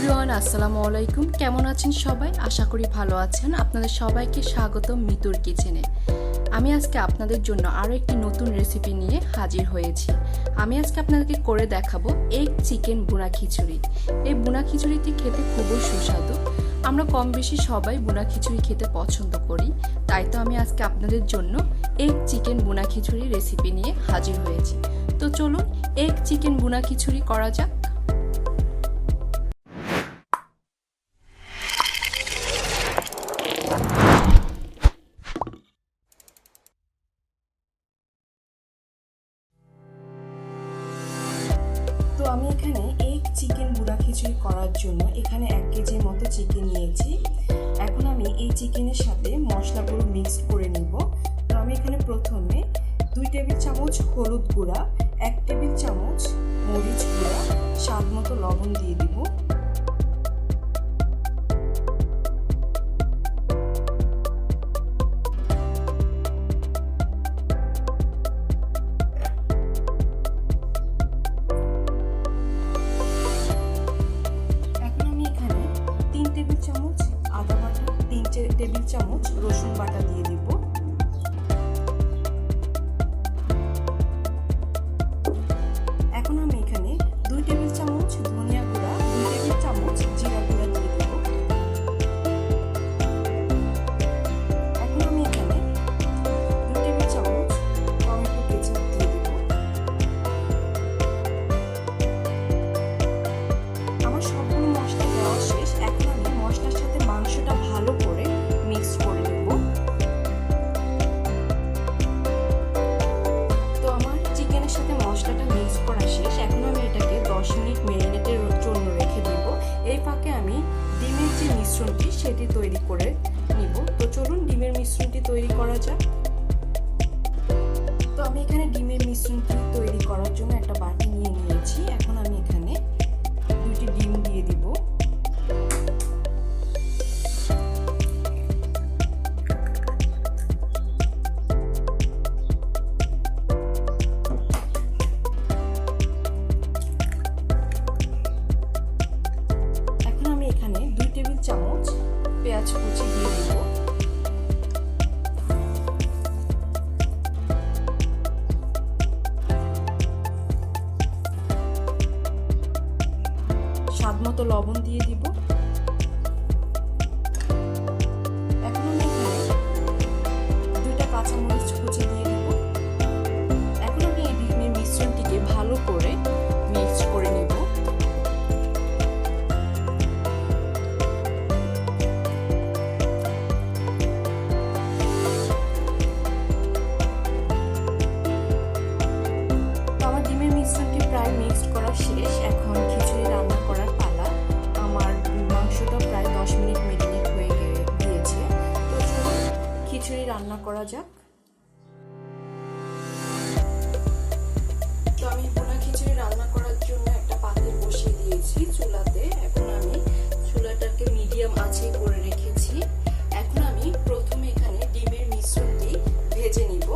Everyone, আসসালামু আলাইকুম। কেমন আছেন সবাই? আশা করি ভালো আছেন। আপনাদের সবাইকে স্বাগত মিতুর কিচেনে। আমি আজকে আপনাদের জন্য আরও একটি নতুন রেসিপি নিয়ে হাজির হয়েছি। আমি আজকে আপনাদেরকে করে দেখাবো এগ চিকেন বুনা খিচুড়ি। এই বুনা খিচুড়িটি খেতে খুবই সুস্বাদু। আমরা কম বেশি সবাই বুনা খিচুড়ি খেতে পছন্দ করি, তাই তো আমি আজকে আপনাদের জন্য এগ চিকেন বুনা খিচুড়ি রেসিপি নিয়ে হাজির হয়েছি। তো চলুন এগ চিকেন বুনা খিচুড়ি করা যাক। তো আমি এখানে এগ চিকেন বুনা খিচুড়ি করার জন্য এখানে 1 কেজির মতো চিকেন নিয়েছি। এখন আমি এই চিকেনের সাথে মশলাগুলো মিক্স করে নিব। তো আমি এখানে প্রথমে 2 টেবিল চামচ হলুদ গুঁড়া, 1 টেবিল চামচ মরিচ গুঁড়া, স্বাদ মতো লবণ দিয়ে দিব। চামচ আদা বাটা, 3 টেবিল চামচ রসুন বাটা দিয়ে দিব। এখন আমি এখানে 2 টেবিল চামচ ধনিয়া গুঁড়া, 2 টেবিল চামচ জিরা গুঁড়া দিয়ে দিব। এখন আমি এখানে 2 টেবিল চামচ টমেটো কেচাপ দিয়ে দিব। আমার সবগুলো মশলা দেওয়া শেষ। এখন আমি মশলার সাথে মাংসটা ভালো করে মিক্স করে নেব। তো আমার চিকেনের সাথে মশলাটা মিক্স করা শেষ। এখন আমি এটাকে 10 মিনিট ম্যারিনেটের জন্য রেখে দেব। এই ফাঁকে আমি ডিমের যে মিশ্রণটি সেটি তৈরি করে নিব। তো চলুন ডিমের মিশ্রণটি তৈরি করা যাক। তো আমি এখানে ডিমের মিশ্রণটি তৈরি করার জন্য একটা বাটি নিয়ে নিয়েছি। এখন আমি এখানে 2টি ডিম দিয়ে দিব। এখন আমি এখানে 2 টেবিল চামচ পেঁয়াজ কুচি দিয়ে দিব। স্বাদ মতো লবণ দিয়ে দিব। এখন আমি এখানে 2টা কাঁচামরিচ কুচি দিয়ে দিব। এখন আমি এই ডিমের মিশ্রণটিকে ভালো করে মিক্স করে নেব। আমার ডিমের মিশ্রণটি প্রায় মিক্সড করা শেষ। এখন খিচুড়ি রান্না করার পালা। আমার মাংসটা প্রায় 10 মিনিট ম্যারিনেট হয়ে গিয়েছে। তো চলুন খিচুড়ি রান্না করা যাক। তো আমি ভুনা খিচুড়ি রান্না করার জন্য একটা পাতিল বসিয়ে দিয়েছি চুলাতে। এখন আমি চুলাটাকে মিডিয়াম আঁচে করে রেখেছি। এখন আমি প্রথমে এখানে ডিমের মিশ্রণটি ভেজে নিব।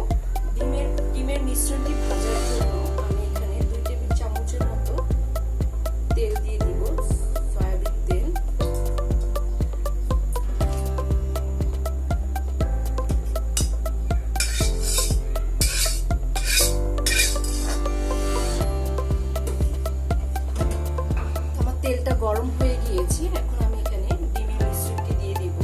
ডিমের মিশ্রণটি ভাজার জন্য আমি এখানে 2 টেবিল চামচের মতো তেল দিয়ে দিব, সয়াবিন তেল। আমার তেলটা গরম হয়ে গিয়েছে। এখন আমি এখানে ডিমের মিশ্রণটি দিয়ে দিব।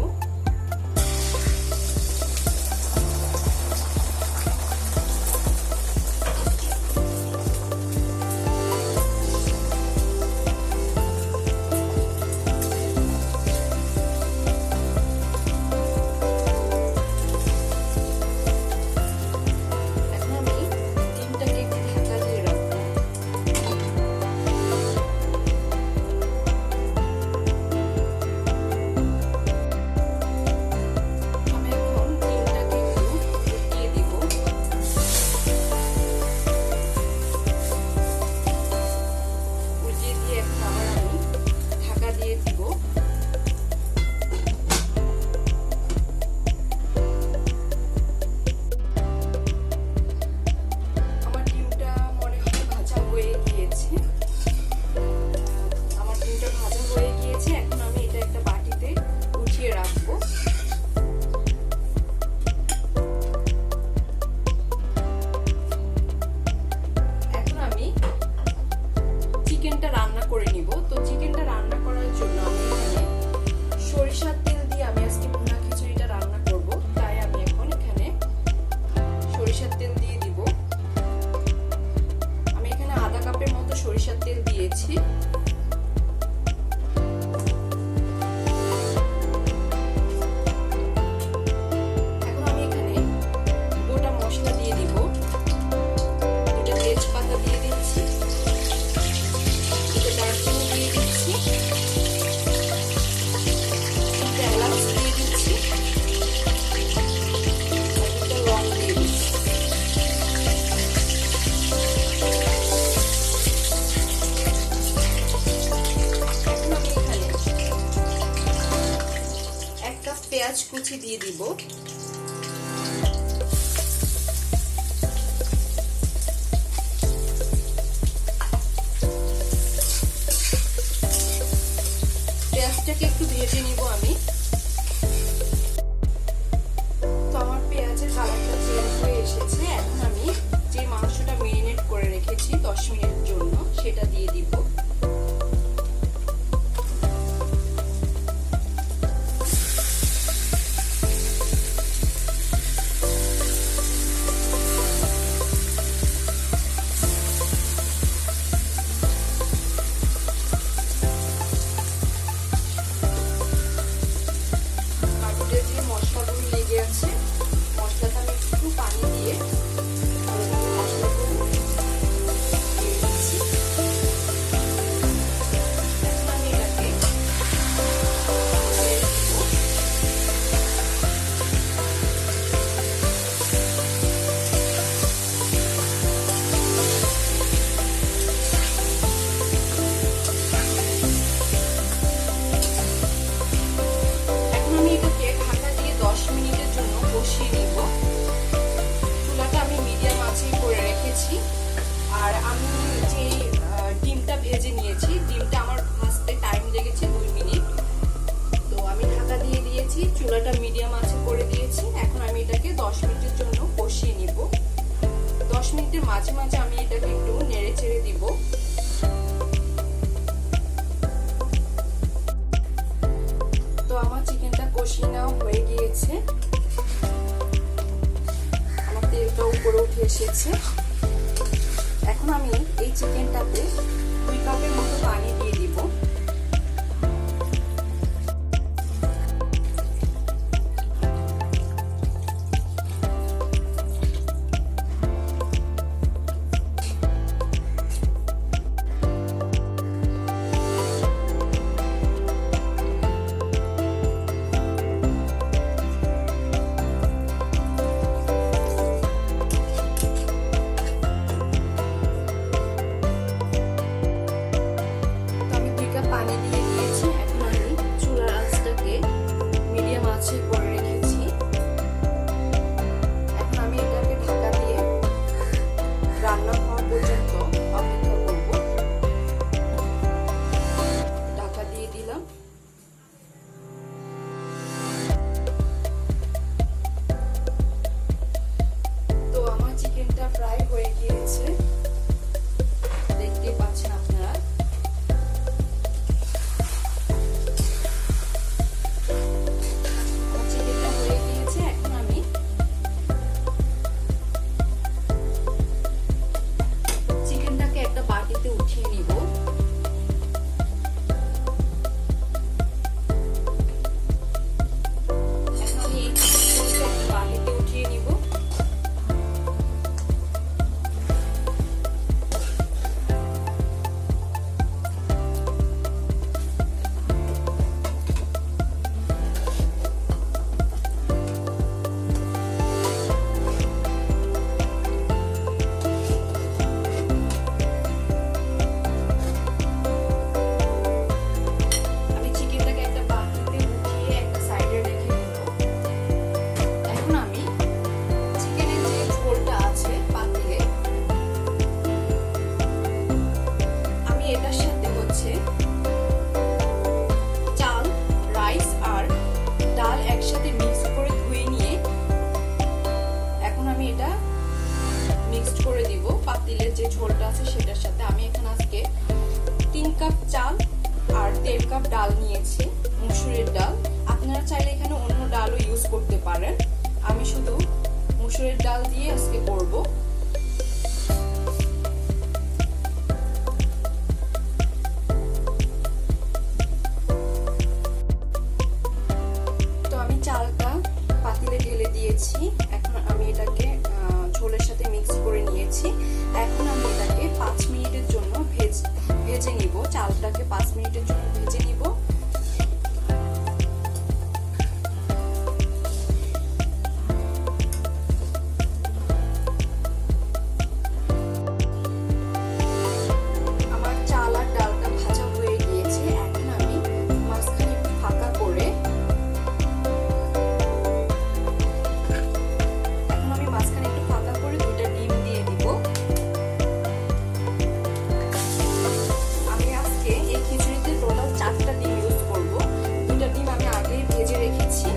চিকেনটা রান্না করে নিব। তো চিকেনটা রান্না করার জন্য আমি এখানে সরিষার তেল দিয়ে আমি আজকে ভুনা খিচুড়িটা রান্না করব। তাই আমি এখন এখানে সরিষার তেল দিয়ে দিব। আমি এখানে আধা কাপের মতো সরিষার তেল দিয়েছি। এখন আমি এখানে গোটা মশলা দিয়ে দিব। দুটো তেজপাতা দিয়ে দিচ্ছি, দুটো দারচিনি দিয়ে দিচ্ছি, তিনটা এলাচ দিয়ে দিচ্ছি, আর দুটো লং দিয়ে দিচ্ছি। এখন আমি এখানে 1 কাপ পেঁয়াজ কুচি দিয়ে দিব। পেঁয়াজটাকে একটু ভেজে নিব আমি। তো আমার পেঁয়াজের কালারটা চেঞ্জ হয়ে এসেছে। এখন আমি যে মাংসটা মেরিনেট করে রেখেছি 10 মিনিটের জন্য সেটা দিয়ে দিব। মশলাটা আমি একটু পানি দিয়ে মশলাগুলো দিয়ে দিচ্ছি। এখন আমি এটাকে ছেড়ে দিব। এখন আমি এটাকে ঢাকা দিয়ে 10 মিনিটের জন্য কষিয়ে নিব। চুলাটা আমি মিডিয়াম আঁচে করে রেখেছি। আর আমি যে ডিমটা ভেজে নিয়েছি, ডিমটা আমার ভাজতে টাইম লেগেছে 2 মিনিট। তো আমি ঢাকা দিয়ে দিয়েছি, চুলাটা মিডিয়াম আঁচে করে দিয়েছি। এখন আমি এটাকে 10 মিনিটের জন্য কষিয়ে নিব। 10 মিনিটের মাঝে মাঝে আমি এটাকে একটু নেড়ে চেড়ে দিব। তো আমার চিকেনটা কষিয়ে নেওয়া হয়ে গিয়েছে। আমার তেলটা উপরে উঠে এসেছে। এখন আমি এই চিকেনটাতে 2 কাপের মতো পানি দিয়ে দিব। পানি দিয়ে দিয়েছি। এখন আমি চুলার আঁচটাকে মিডিয়াম আঁচে করে রেখেছি। এখন আমি এটাকে ঢাকা দিয়ে রান্না হওয়া পর্যন্ত অপেক্ষা করব। ঢাকা দিয়ে দিলাম। তো আমার চিকেনটা ফ্রাই হয়ে গিয়েছে, দেখতেই পাচ্ছেন আপনারা। চাল আর 1.5 কাপ ডাল নিয়েছি, মুসুরির ডাল। আপনারা চাইলে এখানে অন্য ডালও ইউজ করতে পারেন। আমি শুধু মুসুরির ডাল দিয়ে আজকে করব। তো আমি চালটা পাতিলে ঢেলে দিয়েছি। এখন আমি এটাকে ঝোলের সাথে মিক্স করে নিয়েছি। এখন আমি এটাকে 5 মিনিটের জন্য ভেজে নিব। চালটাকে 5 মিনিটের জন্য ভেজে নিব। আমার চাল আর ডালটা ভাজা হয়ে গিয়েছে। এখন আমি মাঝখানে ফাঁকা করে দুইটা ডিম দিয়ে দিব। আমি আজকে এই খিচুড়িতে টোটাল 4টা ডিম ইউজ করব। দুইটা ডিম আমি আগেই ভেজে রেখেছি,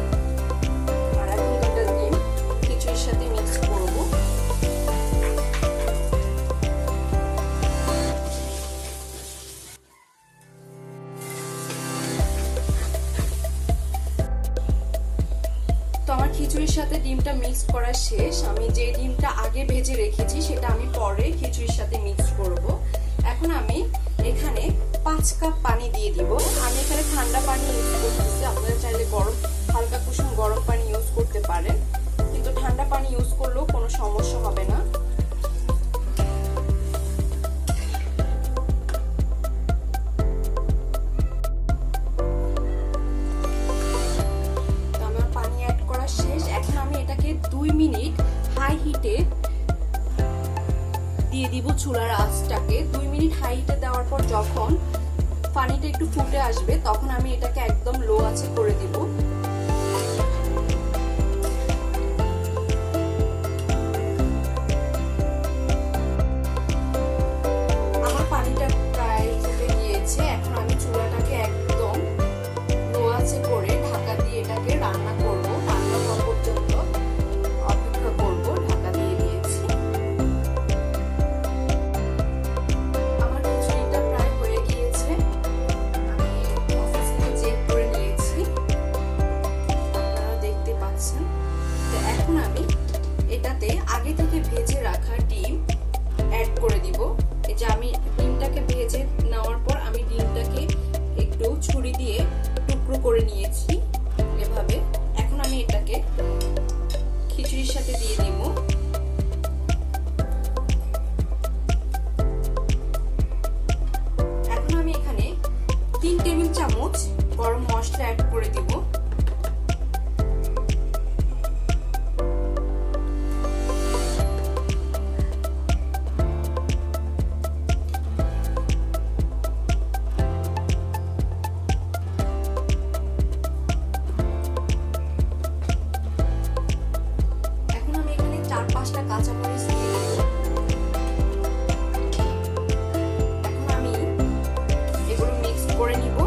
আর এখন দুইটা ডিম খিচুড়ির সাথে মিক্স করব। তো আমার খিচুড়ির সাথে ডিমটা মিক্স করা শেষ। আমি যে ডিমটা আগে ভেজে রেখেছি সেটা আমি পরে খিচুড়ির সাথে মিক্স করব। এখন আমি এখানে 5 কাপ পানি দিয়ে দিব। আমি এখানে ঠান্ডা পানি ইউজ করতেছি। আপনারা চাইলে হালকা কুসুম গরম পানি ইউজ করতে পারেন, কিন্তু ঠান্ডা পানি ইউজ করলেও কোনো সমস্যা হবে না। শেষ। এখন আমি এটাকে 2 মিনিট হাই হিটে দিয়ে দিব। চুলার আঁচটাকে 2 মিনিট হাই হিটে দেওয়ার পর যখন পানিটা একটু ফুটে আসবে তখন আমি এটাকে একদম লো আঁচে করে দিব। আমার পানিটা প্রায় ফুটে গিয়েছে। এখন আমি চুলাটাকে একদম লো আঁচে করে ঢাকা দিয়ে এটাকে রান্না করব। পর্যন্ত অপেক্ষা করব। ঢাকা দিয়ে দিয়েছি। আমার খিচুড়িটা প্রায় হয়ে গিয়েছে। আমি অফিস থেকে চেক করে নিয়েছি, আপনারা দেখতে পাচ্ছেন। তো এখন আমি এটাতে আগে থেকে ভেজে রাখা ডিম অ্যাড করে দিব। এই যে আমি ডিমটাকে ভেজে নেওয়ার পর আমি ডিমটাকে একটু ছুরি দিয়ে টুকরো করে নিয়েছি এভাবে। এখন আমি এটাকে খিচুড়ির সাথে দিয়ে দিব। এখন আমি এখানে 3 টেবিল চামচ গরম মশলা অ্যাড করে দিব। কাঁচামরিচ দিয়ে দিব। এখন আমি এগুলো মিক্স করে নিব।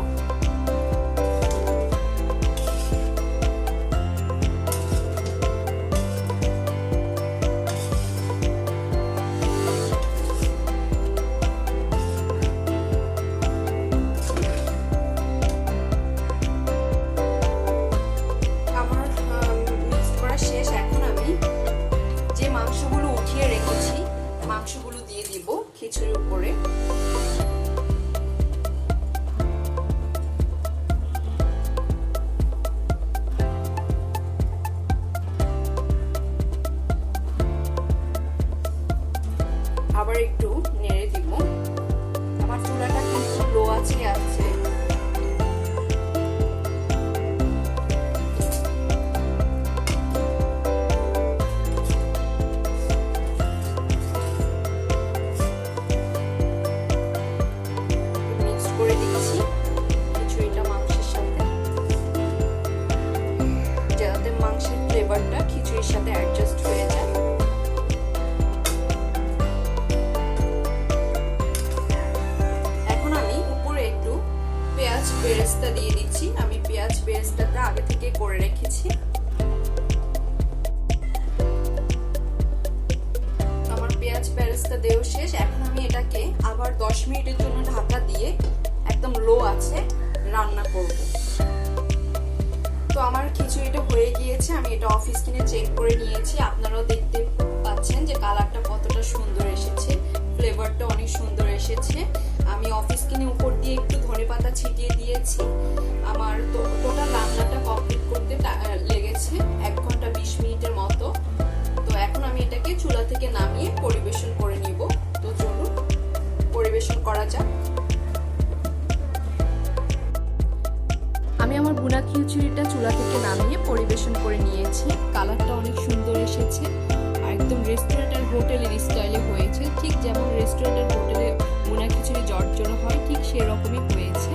আমার মিক্স করা শেষ। এখন আমি যে মাংসগুলো উঠিয়ে রেখেছি মাংসগুলো দিয়ে দিব খিচুড়ির উপরে। আবার একটু নেড়ে দিব। আমার চুলাটা কিন্তু লো আছে। করে দিচ্ছি খিচুড়িটা মাংসের সাথে, যাতে মাংসের ফ্লেভারটা খিচুড়ির সাথে অ্যাডজাস্ট হয়ে যায়। এখন আমি উপরে একটু পেঁয়াজ বেরেস্তা দিয়ে দিচ্ছি। আমি পেঁয়াজ বেরেস্তাটা আগে থেকে করে রেখেছি। পেঁয়াজ বেরেস্তা দেওয়া শেষ। এখন আমি এটাকে আবার 10 মিনিটের জন্য ঢাকা দিয়ে একদম গ্রো আছে রান্না করব। তো আমার খিচুড়িটা হয়ে গিয়েছে, আমি এটা অফ স্ক্রিনে চেক করে নিয়েছি। আপনারাও দেখতে পাচ্ছেন যে কালারটা কতটা সুন্দর এসেছে, ফ্লেভারটা অনেক সুন্দর এসেছে। আমি অফ স্ক্রিনে উপর দিয়ে একটু ধনেপাতা ছিটিয়ে দিয়েছি। আমার টোটাল রান্নাটা কমপ্লিট করতে লেগেছে 1 ঘন্টা 20 মিনিটের মতো। তো এখন আমি এটাকে চুলা থেকে নামিয়ে পরিবেশন করে নিব। তো চলুন পরিবেশন করা যাক। আমি আমার বুনা খিচুড়িটা চুলা থেকে নামিয়ে পরিবেশন করে নিয়েছি। কালারটা অনেক সুন্দর এসেছে আর একদম রেস্টুরেন্ট আর হোটেলের স্টাইলে হয়েছে, ঠিক যেমন রেস্টুরেন্ট আর হোটেলে বুনা খিচুড়ি জর্জর হয় ঠিক সেরকমই হয়েছে।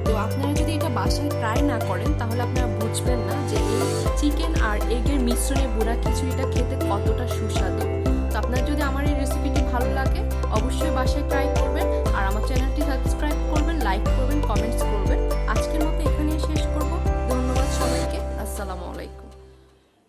তো আপনারা যদি এটা বাসায় ট্রাই না করেন তাহলে আপনারা বুঝবেন না যে এই চিকেন আর এগের মিশ্রণে বুনা খিচুড়িটা খেতে কতটা সুস্বাদু। তো আপনার যদি আমার এই রেসিপিটি ভালো লাগে অবশ্যই বাসায় ট্রাই